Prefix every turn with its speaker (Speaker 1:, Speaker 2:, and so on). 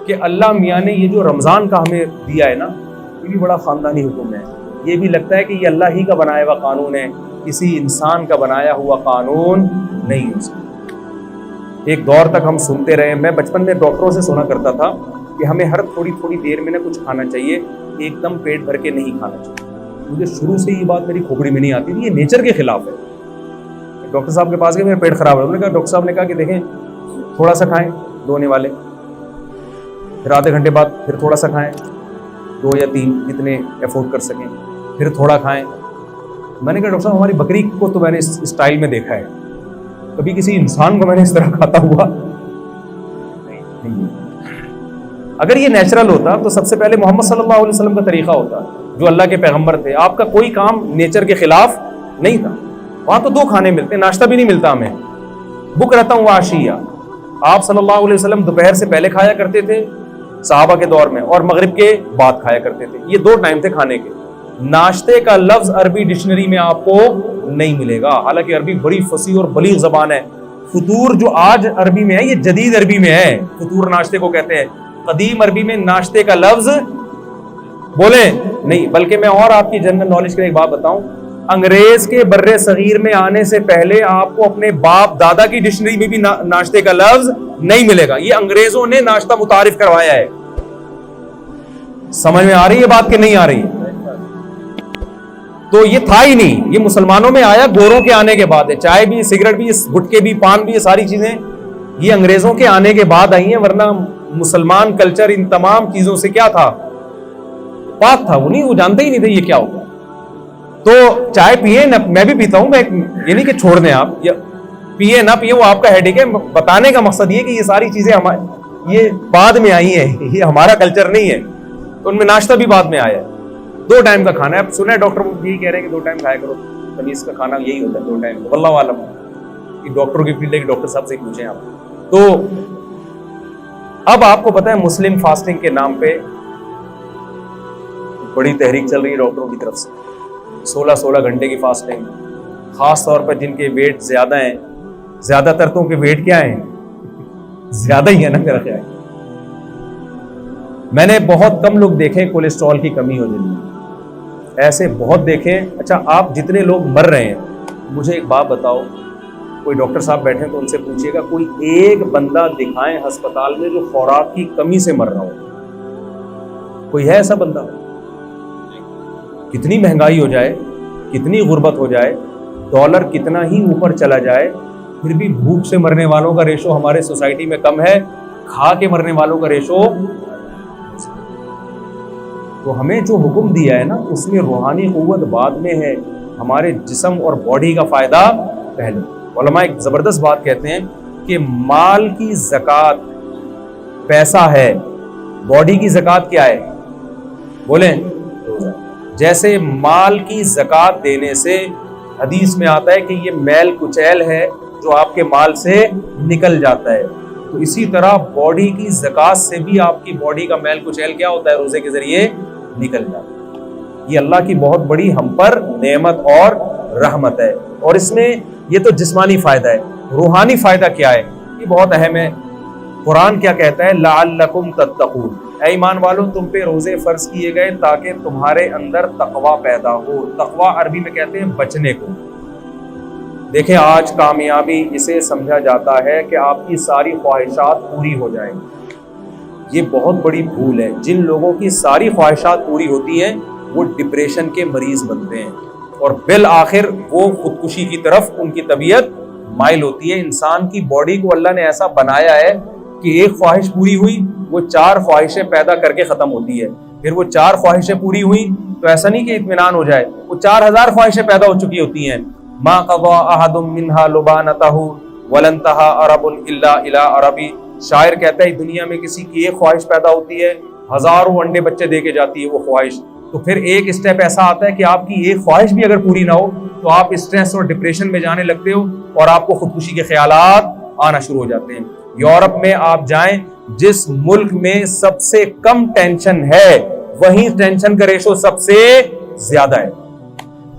Speaker 1: کہ اللہ میاں نے یہ جو رمضان کا ہمیں دیا ہے نا، یہ بھی بڑا خاندانی حکم ہے. یہ بھی لگتا ہے کہ یہ اللہ ہی کا بنایا ہوا قانون ہے، کسی انسان کا بنایا ہوا قانون نہیں ہو سکتا. ایک دور تک ہم سنتے رہے، میں بچپن میں ڈاکٹروں سے سنا کرتا تھا کہ ہمیں ہر تھوڑی تھوڑی دیر میں کچھ کھانا چاہیے، ایک دم پیٹ بھر کے نہیں کھانا چاہیے. مجھے شروع سے یہ بات میری کھوپڑی میں نہیں آتی تھی، یہ نیچر کے خلاف ہے. ڈاکٹر صاحب کے پاس گئے، میرا پیٹ خراب ہے. انہوں نے کہا، ڈاکٹر صاحب نے کہا کہ دیکھیں تھوڑا سا کھائیں دھونے والے، پھر آدھے گھنٹے بعد پھر تھوڑا سا کھائیں، 2 یا 3 جتنے افورڈ کر سکیں، پھر تھوڑا کھائیں. میں نے کہا ڈاکٹر صاحب ہماری بکری کو تو میں نے اس اسٹائل میں دیکھا ہے، کبھی کسی انسان کو میں نے اس طرح کھاتا ہوا نہیں. اگر یہ نیچرل ہوتا تو سب سے پہلے محمد صلی اللہ علیہ وسلم کا طریقہ ہوتا، جو اللہ کے پیغمبر تھے. آپ کا کوئی کام نیچر کے خلاف نہیں تھا. وہاں تو 2 کھانے ملتے، ناشتہ بھی نہیں ملتا ہمیں. بکرۃ و عشیہ، آپ صلی اللہ علیہ وسلم دوپہر سے پہلے کھایا کرتے تھے صحابہ کے دور میں، اور مغرب کے بعد کھایا کرتے تھے. یہ 2 ٹائم تھے کھانے کے. ناشتے کا لفظ عربی ڈکشنری میں آپ کو نہیں ملے گا، حالانکہ عربی بڑی فصیح اور بلیغ زبان ہے. فطور جو آج عربی میں ہے یہ جدید عربی میں ہے. فطور ناشتے کو کہتے ہیں. قدیم عربی میں ناشتے کا لفظ بولیں نہیں. بلکہ میں اور آپ کی جنرل نالج کے لیے ایک بات بتاؤں، انگریز کے بر صغیر میں آنے سے پہلے آپ کو اپنے باپ دادا کی ڈکشنری میں بھی ناشتے کا لفظ نہیں ملے گا. یہ انگریزوں نے ناشتہ متعارف کروایا ہے. سمجھ میں آ رہی ہے بات کہ نہیں آ رہی؟ تو یہ تھا ہی نہیں، یہ مسلمانوں میں آیا گوروں کے آنے کے بعد ہے. چائے بھی، سگریٹ بھی، گٹکے بھی، پان بھی، یہ ساری چیزیں یہ انگریزوں کے آنے کے بعد آئی ہیں. ورنہ مسلمان کلچر ان تمام چیزوں سے کیا تھا؟ پاک تھا. وہ جانتے ہی نہیں تھے یہ کیا ہوگا. تو چائے پیئے نہ، میں بھی پیتا ہوں، میں یہ نہیں کہ چھوڑ دیں آپ، پیئے نہ پیئے وہ آپ کا ہیڈیک ہے. بتانے کا مقصد یہ کہ یہ ساری چیزیں یہ بعد میں آئی ہیں، یہ ہمارا کلچر نہیں ہے. تو ان میں ناشتہ بھی بعد میں آیا ہے. 2 ٹائم کا کھانا ہے. اب سنا ہے ڈاکٹر یہی کہہ رہے ہیں کہ 2 ٹائم کھایا کرو. تمیز کا کھانا یہی ہوتا ہے 2 ٹائم. واللہ عالم، کہ ڈاکٹروں کی فیلڈ ہے کہ ڈاکٹر صاحب سے پوچھیں آپ. تو اب آپ کو پتا ہے مسلم فاسٹنگ کے نام پہ بڑی تحریک چل رہی ہے ڈاکٹروں کی طرف سے. 16 گھنٹے کی فاسٹنگ، خاص طور پر جن کے ویٹ زیادہ ہیں. زیادہ تر تو کے ویٹ کیا ہیں؟ زیادہ ہی ہے نا میرا خیال. میں نے بہت کم لوگ دیکھے کولیسٹرول کی کمی ہو جن میں، ایسے بہت دیکھیں. اچھا آپ جتنے لوگ مر رہے ہیں، مجھے ایک بات بتاؤ، کوئی ڈاکٹر صاحب بیٹھے تو ان سے پوچھیے گا کوئی ایک بندہ دکھائیں ہسپتال میں جو خوراک کی کمی سے مر رہا ہو؟ کوئی ہے ایسا بندہ؟ کتنی مہنگائی ہو جائے، کتنی غربت ہو جائے، ڈالر کتنا ہی اوپر چلا جائے، پھر بھی بھوک سے مرنے والوں کا ریشو ہمارے سوسائٹی میں کم ہے، کھا کے مرنے والوں کا ریشو. تو ہمیں جو حکم دیا ہے نا اس میں روحانی قوت بعد میں ہے، ہمارے جسم اور باڈی کا فائدہ پہلے. علماء ایک زبردست بات کہتے ہیں کہ مال کی زکوٰۃ پیسہ ہے، باڈی کی زکوٰۃ کیا ہے؟ بولیں. جیسے مال کی زکوٰۃ دینے سے حدیث میں آتا ہے کہ یہ میل کچیل ہے جو آپ کے مال سے نکل جاتا ہے، تو اسی طرح باڈی کی زکوٰۃ سے بھی آپ کی باڈی کا میل کچیل کیا ہوتا ہے؟ روزے کے ذریعے نکل جاتا ہے. یہ اللہ کی بہت بڑی ہم پر نعمت اور رحمت ہے. اور اس میں یہ تو جسمانی فائدہ ہے، روحانی فائدہ کیا ہے؟ یہ بہت اہم ہے. قرآن کیا کہتا ہے؟ لعلکم تتقون، اے ایمان والو تم پہ روزے فرض کیے گئے تاکہ تمہارے اندر تقوی پیدا ہو. تقوی عربی میں کہتے ہیں بچنے کو. دیکھیں آج کامیابی اسے سمجھا جاتا ہے کہ آپ کی ساری خواہشات پوری ہو جائیں. یہ بہت بڑی بھول ہے. جن لوگوں کی ساری خواہشات پوری ہوتی ہیں وہ ڈپریشن کے مریض بنتے ہیں، اور بالآخر وہ خودکشی کی طرف ان کی طبیعت مائل ہوتی ہے. انسان کی باڈی کو اللہ نے ایسا بنایا ہے کہ ایک خواہش پوری ہوئی وہ 4 خواہشیں پیدا کر کے ختم ہوتی ہے. پھر وہ 4 خواہشیں پوری ہوئی تو ایسا نہیں کہ اطمینان ہو جائے، وہ 4000 خواہشیں پیدا ہو چکی ہوتی ہیں. ما قضى احد منها لبانته ولن انتهى عرب الا الى عربی. شاعر کہتا ہے دنیا میں کسی کی ایک خواہش پیدا ہوتی ہے، ہزاروں انڈے بچے دے کے جاتی ہے وہ خواہش. تو پھر ایک اسٹیپ ایسا آتا ہے کہ آپ کی ایک خواہش بھی اگر پوری نہ ہو تو آپ اسٹریس اور ڈپریشن میں جانے لگتے ہو اور آپ کو خودکشی کے خیالات آنا شروع ہو جاتے ہیں. یورپ میں آپ جائیں، جس ملک میں سب سے کم ٹینشن ہے وہیں ٹینشن کا ریشو سب سے زیادہ ہے.